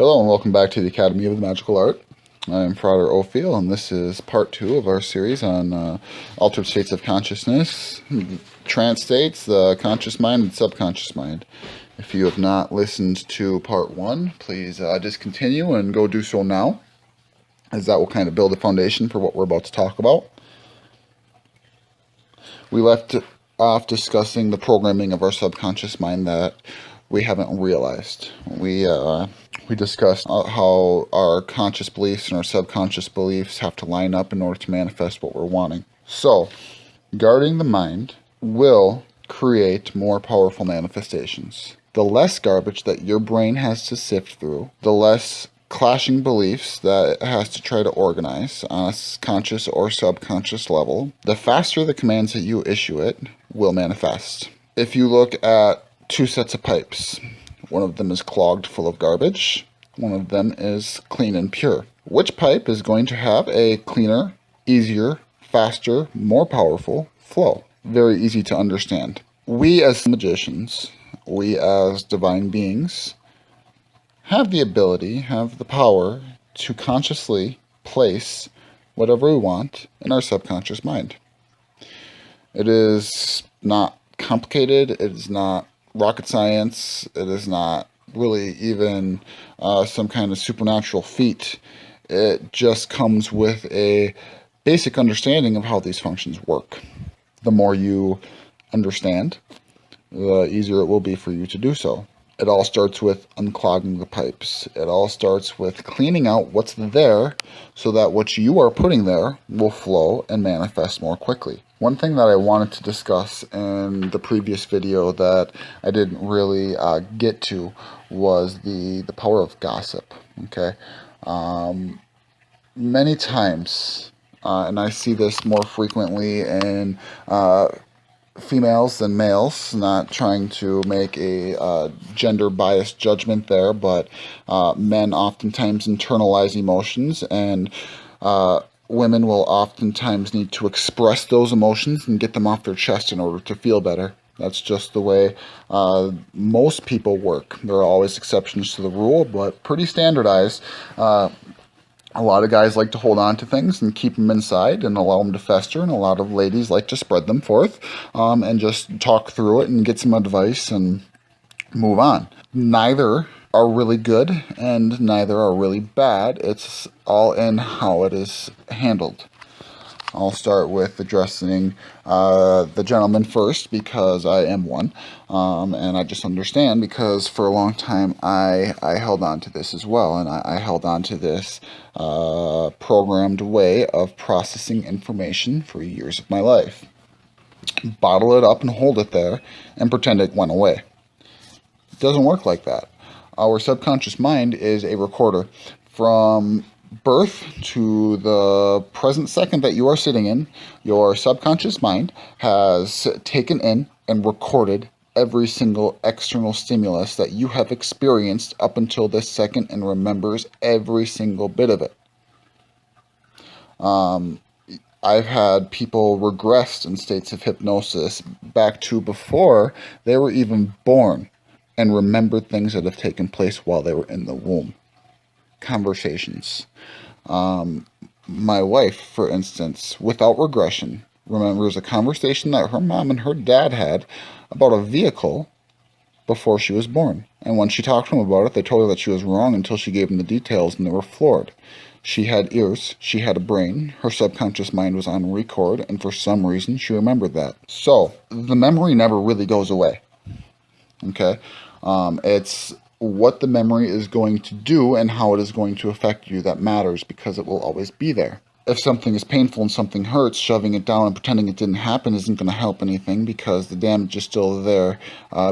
Hello and welcome back to the Academy of the Magical Art. I'm Frater Ophiel, and this is part 2 of our series on altered states of consciousness, trance states, the conscious mind and subconscious mind. If you have not listened to part 1, please discontinue and go do so now, as that will kind of build a foundation for what we're about to talk about. We left off discussing the programming of our subconscious mind that we haven't realized. We discussed how our conscious beliefs and our subconscious beliefs have to line up in order to manifest what we're wanting. So, guarding the mind will create more powerful manifestations. The less garbage that your brain has to sift through, the less clashing beliefs that it has to try to organize on a conscious or subconscious level, the faster the commands that you issue it will manifest. If you look at 2 sets of pipes, one of them is clogged full of garbage, one of them is clean and pure. Which pipe is going to have a cleaner, easier, faster, more powerful flow? Very easy to understand. We as magicians, we as divine beings, have the ability, have the power to consciously place whatever we want in our subconscious mind. It is not complicated, it is not rocket science, it is not really even some kind of supernatural feat. It just comes with a basic understanding of how these functions work. The more you understand, the easier it will be for you to do so. It all starts with unclogging the pipes. It all starts with cleaning out what's there so that what you are putting there will flow and manifest more quickly. One thing that I wanted to discuss in the previous video that I didn't really get to was the power of gossip. Okay, many times, and I see this more frequently in females than males, not trying to make a gender-biased judgment there, but men oftentimes internalize emotions, and women will oftentimes need to express those emotions and get them off their chest in order to feel better. That's just the way most people work. There are always exceptions to the rule, but pretty standardized. A lot of guys like to hold on to things and keep them inside and allow them to fester, and a lot of ladies like to spread them forth and just talk through it and get some advice and move on. Neither are really good and neither are really bad. It's all in how it is handled. I'll start with addressing the gentleman first, because I am one, and I just understand because for a long time I held on to this as well, and I held on to this programmed way of processing information for years of my life. Bottle it up and hold it there and pretend it went away. It doesn't work like that. Our subconscious mind is a recorder. From birth to the present second that you are sitting in, your subconscious mind has taken in and recorded every single external stimulus that you have experienced up until this second and remembers every single bit of it. I've had people regress in states of hypnosis back to before they were even born and remember things that have taken place while they were in the womb. Conversations. My wife, for instance, without regression, remembers a conversation that her mom and her dad had about a vehicle before she was born. And when she talked to them about it, they told her that she was wrong until she gave them the details, and they were floored. She had ears, she had a brain, her subconscious mind was on record, and for some reason she remembered that. So, the memory never really goes away. Okay? It's what the memory is going to do and how it is going to affect you that matters, because it will always be there. If something is painful and something hurts, shoving it down and pretending it didn't happen isn't going to help anything, because the damage is still there,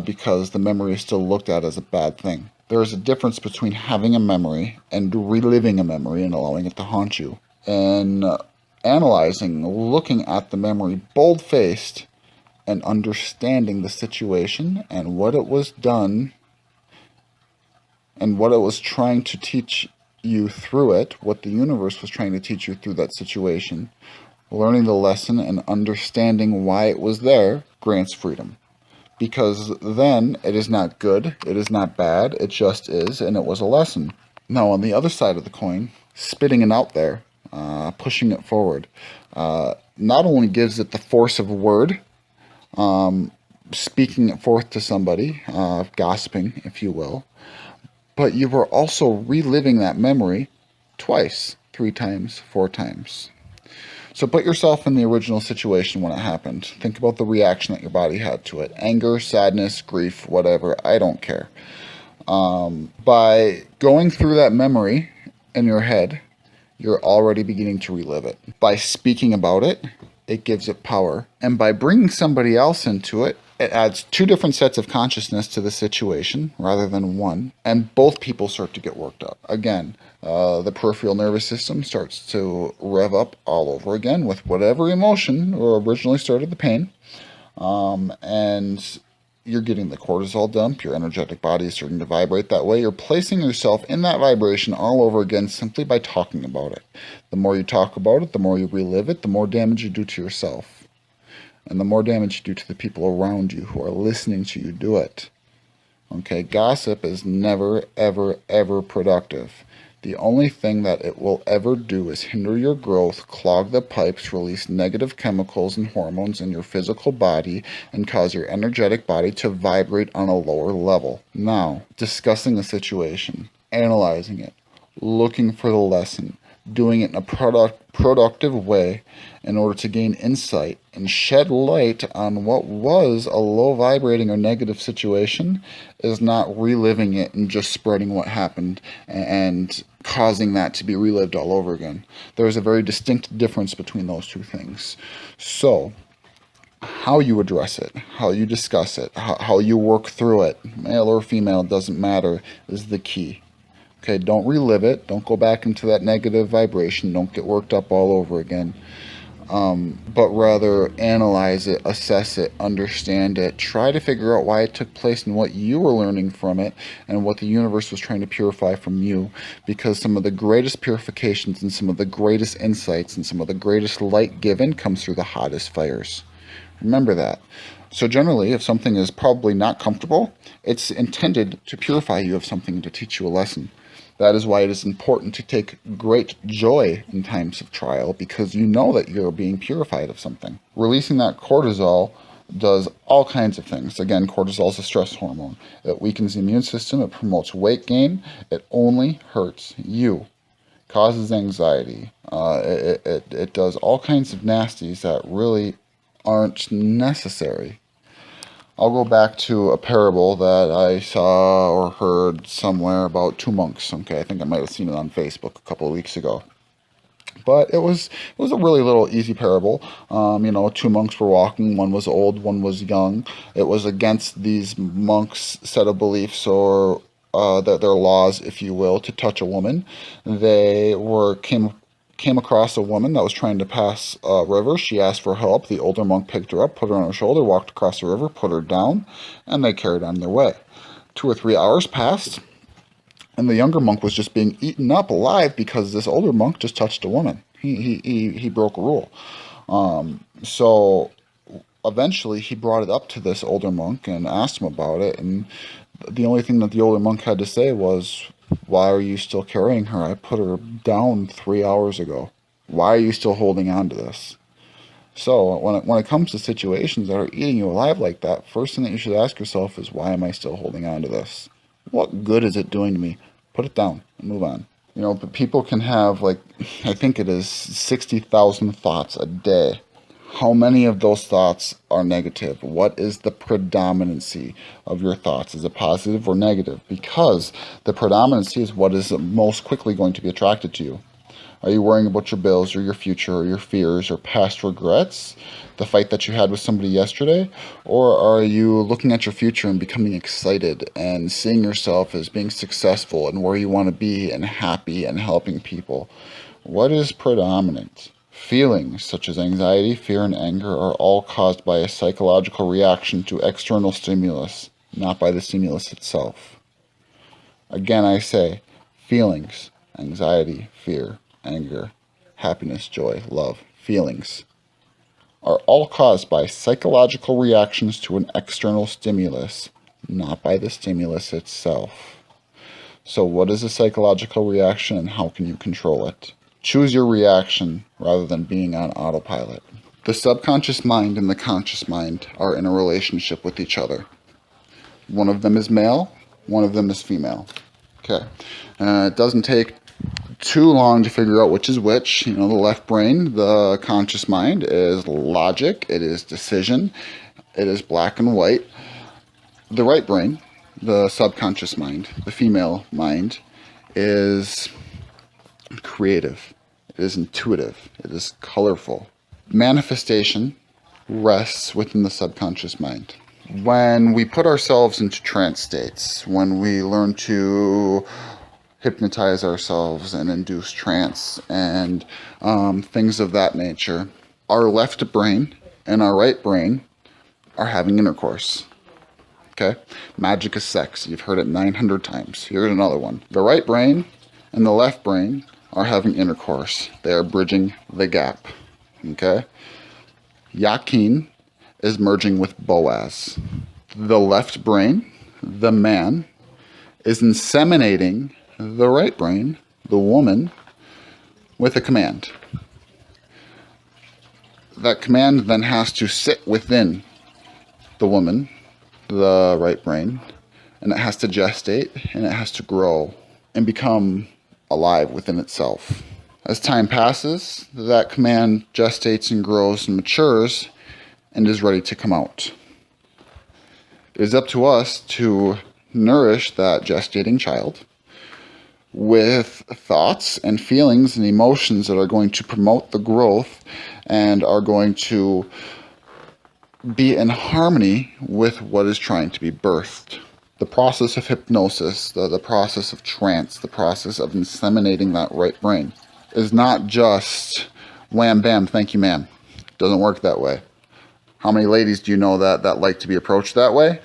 because the memory is still looked at as a bad thing. There is a difference between having a memory and reliving a memory and allowing it to haunt you. And analyzing, looking at the memory bold-faced and understanding the situation and what it was done and what it was trying to teach you through it, what the universe was trying to teach you through that situation, learning the lesson and understanding why it was there grants freedom. Because then it is not good, it is not bad, it just is, and it was a lesson. Now, on the other side of the coin, spitting it out there, pushing it forward, not only gives it the force of a word, speaking it forth to somebody, gossiping, if you will, but you were also reliving that memory twice, 3 times, 4 times. So put yourself in the original situation when it happened. Think about the reaction that your body had to it. Anger, sadness, grief, whatever, I don't care. By going through that memory in your head, you're already beginning to relive it. By speaking about it, it gives it power. And by bringing somebody else into it, it adds 2 different sets of consciousness to the situation rather than one. And both people start to get worked up. Again, the peripheral nervous system starts to rev up all over again with whatever emotion originally started the pain. And you're getting the cortisol dump, your energetic body is starting to vibrate that way. You're placing yourself in that vibration all over again simply by talking about it. The more you talk about it, the more you relive it, the more damage you do to yourself. And the more damage you do to the people around you who are listening to you do it. Okay, gossip is never, ever, ever productive. The only thing that it will ever do is hinder your growth, clog the pipes, release negative chemicals and hormones in your physical body, and cause your energetic body to vibrate on a lower level. Now, discussing the situation, analyzing it, looking for the lesson, doing it in a productive way in order to gain insight and shed light on what was a low vibrating or negative situation is not reliving it and just spreading what happened and causing that to be relived all over again. There is a very distinct difference between those 2 things. So, how you address it, how you discuss it, how you work through it, male or female, doesn't matter, is the key. Okay, don't relive it. Don't go back into that negative vibration. Don't get worked up all over again. But rather analyze it, assess it, understand it, try to figure out why it took place and what you were learning from it and what the universe was trying to purify from you. Because some of the greatest purifications and some of the greatest insights and some of the greatest light given comes through the hottest fires. Remember that. So generally, if something is probably not comfortable, it's intended to purify you of something, to teach you a lesson. That is why it is important to take great joy in times of trial, because you know that you're being purified of something. Releasing that cortisol does all kinds of things. Again, cortisol is a stress hormone. It weakens the immune system. It promotes weight gain. It only hurts you. Causes anxiety. It does all kinds of nasties that really aren't necessary. I'll go back to a parable that I saw or heard somewhere about 2 monks. Okay, I think I might have seen it on Facebook a couple of weeks ago. But it was a really little easy parable. 2 monks were walking. One was old, one was young. It was against these monks' set of beliefs or their laws, if you will, to touch a woman. They came across a woman that was trying to pass a river. She asked for help. The older monk picked her up, put her on her shoulder, walked across the river, put her down, and they carried on their way. 2 or 3 hours passed, and the younger monk was just being eaten up alive because this older monk just touched a woman. He broke a rule. So eventually he brought it up to this older monk and asked him about it, and the only thing that the older monk had to say was, "Why are you still carrying her? I put her down 3 hours ago. Why are you still holding on to this?" So when it comes to situations that are eating you alive like that, first thing that you should ask yourself is, why am I still holding on to this? What good is it doing to me? Put it down and move on. But people can have, I think it is 60,000 thoughts a day. How many of those thoughts are negative? What is the predominancy of your thoughts? Is it positive or negative? Because the predominancy is what is most quickly going to be attracted to you. Are you worrying about your bills or your future or your fears or past regrets, the fight that you had with somebody yesterday? Or are you looking at your future and becoming excited and seeing yourself as being successful and where you want to be and happy and helping people? What is predominant? Feelings such as anxiety, fear, and anger are all caused by a psychological reaction to external stimulus, not by the stimulus itself. Again, I say, feelings, anxiety, fear, anger, happiness, joy, love, feelings are all caused by psychological reactions to an external stimulus, not by the stimulus itself. So what is a psychological reaction and how can you control it? Choose your reaction rather than being on autopilot. The subconscious mind and the conscious mind are in a relationship with each other. One of them is male, one of them is female. Okay. It doesn't take too long to figure out which is which. You know, the left brain, the conscious mind, is logic, it is decision, it is black and white. The right brain, the subconscious mind, the female mind, is creative, it is intuitive, it is colorful. Manifestation rests within the subconscious mind. When we put ourselves into trance states, when we learn to hypnotize ourselves and induce trance and things of that nature, our left brain and our right brain are having intercourse. Okay? Magic is sex. You've heard it 900 times. Here's another one. The right brain and the left brain are having intercourse. They are bridging the gap. Okay? Yakin is merging with Boaz. The left brain, the man, is inseminating the right brain, the woman, with a command. That command then has to sit within the woman, the right brain, and it has to gestate, and it has to grow and become alive within itself. As time passes, that command gestates and grows and matures and is ready to come out. It is up to us to nourish that gestating child with thoughts and feelings and emotions that are going to promote the growth and are going to be in harmony with what is trying to be birthed. The process of hypnosis, the process of trance, the process of inseminating that right brain is not just wham bam, thank you ma'am. It doesn't work that way. How many ladies do you know that like to be approached that way?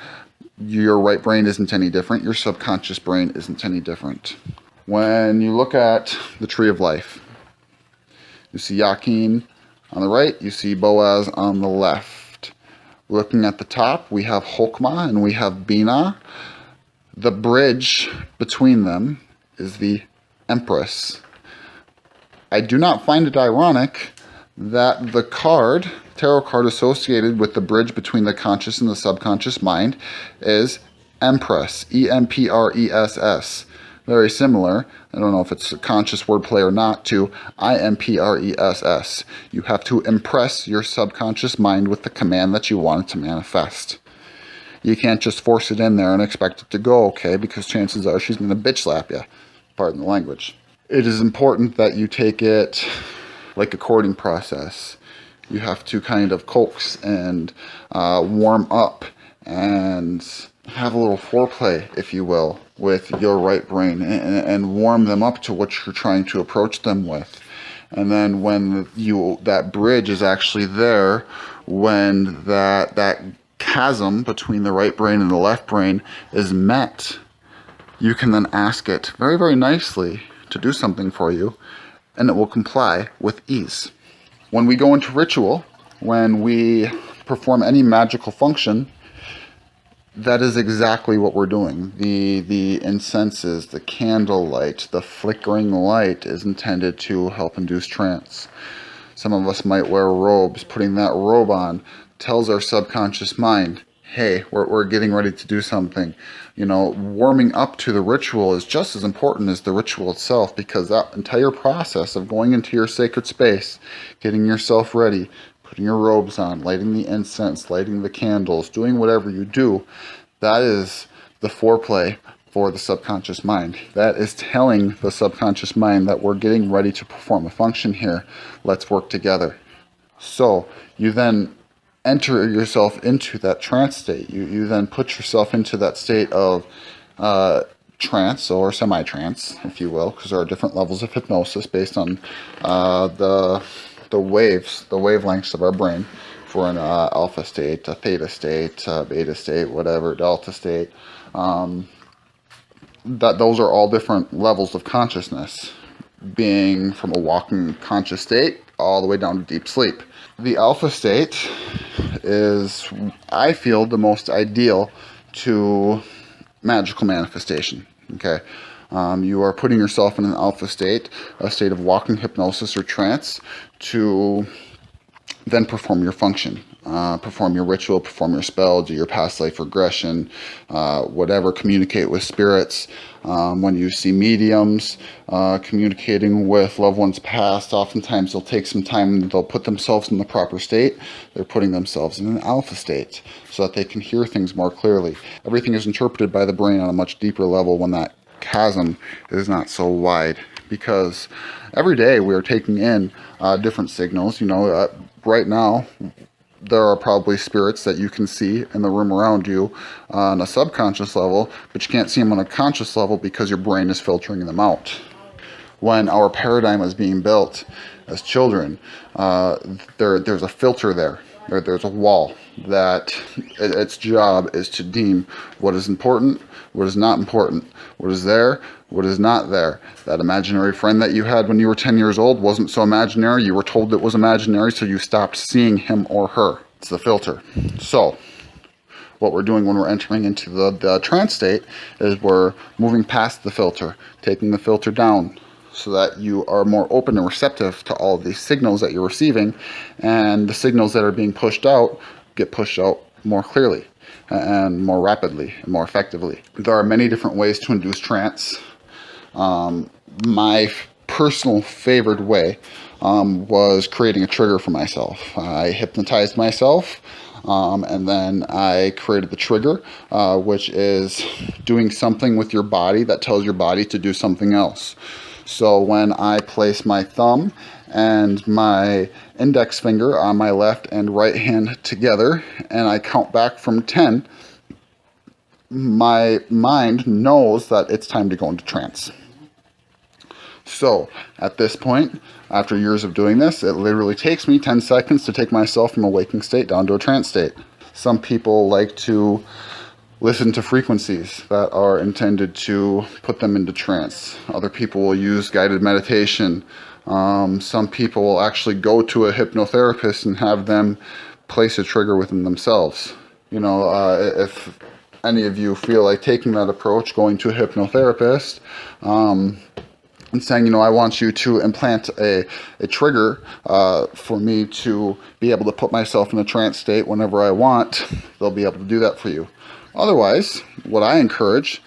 Your right brain isn't any different. Your subconscious brain isn't any different. When you look at the tree of life, you see Yakin on the right, you see Boaz on the left. Looking at the top, we have Hokmah and we have Bina. The bridge between them is the Empress. I do not find it ironic that the tarot card associated with the bridge between the conscious and the subconscious mind is Empress, Empress. Very similar, I don't know if it's a conscious wordplay or not, to Impress. You have to impress your subconscious mind with the command that you want it to manifest. You can't just force it in there and expect it to go okay, because chances are she's going to bitch slap you. Pardon the language. It is important that you take it like a courting process. You have to kind of coax and warm up and have a little foreplay, if you will, with your right brain and warm them up to what you're trying to approach them with. And then when that bridge is actually there, when that chasm between the right brain and the left brain is met, you can then ask it very, very nicely to do something for you, and it will comply with ease. When we go into ritual, when we perform any magical function, that is exactly what we're doing. The incenses, the candlelight, the flickering light is intended to help induce trance. Some of us might wear robes. Putting that robe on tells our subconscious mind, hey, we're getting ready to do something. You know, warming up to the ritual is just as important as the ritual itself, because that entire process of going into your sacred space, getting yourself ready, putting your robes on, lighting the incense, lighting the candles, doing whatever you do, that is the foreplay for the subconscious mind. That is telling the subconscious mind that we're getting ready to perform a function here. Let's work together. So you then enter yourself into that trance state. You then put yourself into that state of trance or semi-trance, if you will, because there are different levels of hypnosis based on the wavelengths of our brain. If we're in an alpha state, a theta state, beta state, whatever, delta state, those are all different levels of consciousness, being from a walking conscious state all the way down to deep sleep. The alpha state is, I feel, the most ideal to magical manifestation. Okay, You are putting yourself in an alpha state, a state of walking hypnosis or trance, to then perform your function, perform your ritual, perform your spell, do your past life regression, whatever, communicate with spirits. When you see mediums communicating with loved ones past, oftentimes they'll take some time and they'll put themselves in the proper state. They're putting themselves in an alpha state so that they can hear things more clearly. Everything is interpreted by the brain on a much deeper level when that chasm is not so wide, because every day we are taking in different signals. Right now, there are probably spirits that you can see in the room around you on a subconscious level, but you can't see them on a conscious level because your brain is filtering them out. When our paradigm is being built as children, there's a filter there. There's a wall that its job is to deem what is important, what is not important, what is there, what is not there. That imaginary friend that you had when you were 10 years old wasn't so imaginary. You were told it was imaginary, so you stopped seeing him or her. It's the filter. So what we're doing when we're entering into the trance state is we're moving past the filter, taking the filter down, so that you are more open and receptive to all of these signals that you're receiving, and the signals that are being pushed out get pushed out more clearly and more rapidly and more effectively. There are many different ways to induce trance. My personal favorite way was creating a trigger for myself. I hypnotized myself, and then I created the trigger, which is doing something with your body that tells your body to do something else. So when I place my thumb and my index finger on my left and right hand together, and I count back from 10, my mind knows that it's time to go into trance. So at this point, after years of doing this, it literally takes me 10 seconds to take myself from a waking state down to a trance state. Some people like to listen to frequencies that are intended to put them into trance. Other people will use guided meditation. Some people will actually go to a hypnotherapist and have them place a trigger within themselves. If any of you feel like taking that approach, going to a hypnotherapist, and saying, I want you to implant a trigger for me to be able to put myself in a trance state whenever I want, they'll be able to do that for you. Otherwise, what I encourage,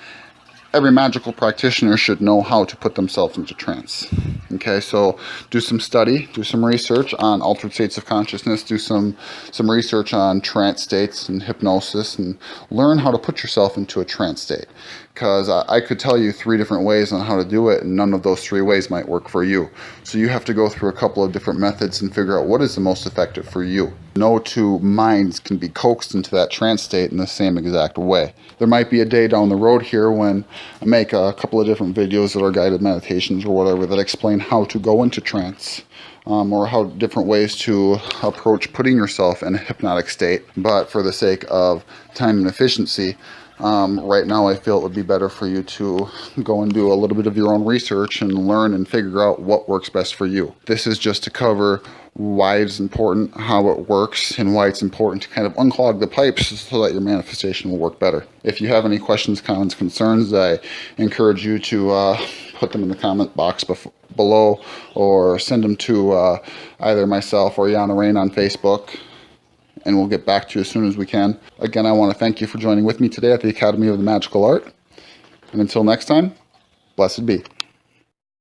every magical practitioner should know how to put themselves into trance. Okay, so do some study, do some research on altered states of consciousness, do some research on trance states and hypnosis, and learn how to put yourself into a trance state. Because I could tell you 3 different ways on how to do it, and none of those 3 ways might work for you. So you have to go through a couple of different methods and figure out what is the most effective for you. No 2 minds can be coaxed into that trance state in the same exact way. There might be a day down the road here when I make a couple of different videos that are guided meditations or whatever that explain how to go into trance. Or how different ways to approach putting yourself in a hypnotic state. But for the sake of time and efficiency, right now I feel it would be better for you to go and do a little bit of your own research and learn and figure out what works best for you. This is just to cover why it's important, how it works, and why it's important to kind of unclog the pipes so that your manifestation will work better. If you have any questions, comments, concerns, I encourage you to put them in the comment box below, or send them to either myself or Yana Rain on Facebook, and we'll get back to you as soon as we can. Again, I want to thank you for joining with me today at the Academy of the Magical Art. And until next time, blessed be.